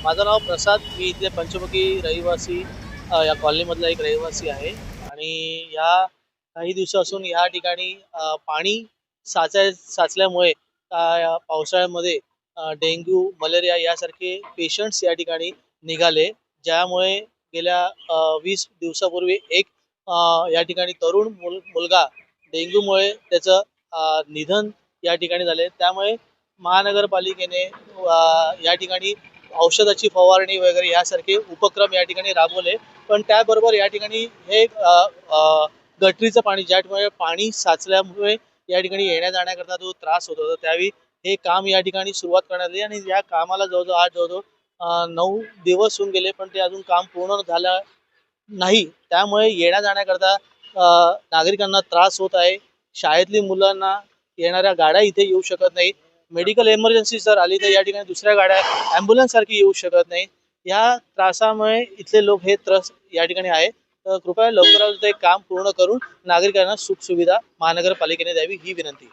माझं नाव प्रसाद. मी इथले पंचमुखी रहिवासी या कॉलनीमधला एक रहिवासी आहे आणि या काही दिवसापासून या ठिकाणी पाणी साचल्यामुळे या पावसाळ्यामध्ये डेंग्यू, मलेरिया यासारखे पेशंट्स या ठिकाणी निघाले. ज्यामुळे गेल्या 20 दिवसापूर्वी एक या ठिकाणी तरुण मुलगा डेंग्यूमुळे त्याचं निधन या ठिकाणी झाले. त्यामुळे महानगरपालिकेने या ठिकाणी औषधाची फवारणी वगैरे यासारखे उपक्रम या ठिकाणी राबवले. पण त्याबरोबर या ठिकाणी हे गटरीचं पाणी ज्यामुळे पाणी साचल्यामुळे या ठिकाणी येण्या जाण्याकरता जो त्रास होत होता, त्यावेळी हे काम या ठिकाणी सुरुवात करण्यात आली आणि या कामाला जवळजवळ आज जवळजवळ 9 दिवस होऊन गेले, पण ते अजून काम पूर्ण झालं नाही. त्यामुळे येण्या जाण्याकरता नागरिकांना त्रास होत आहे. शाळेतली मुलांना येणाऱ्या गाड्या इथे येऊ शकत नाही. मेडिकल इमर्जन्सी जर आली तर या ठिकाणी दुसऱ्या गाड्या ॲम्ब्युलन्स सारखी येऊ शकत नाही. या त्रासामुळे इथले लोक हे त्रस्त या ठिकाणी आहे. तर कृपया लवकरात ते काम पूर्ण करून नागरिकांना सुखसुविधा महानगरपालिकेने द्यावी ही विनंती.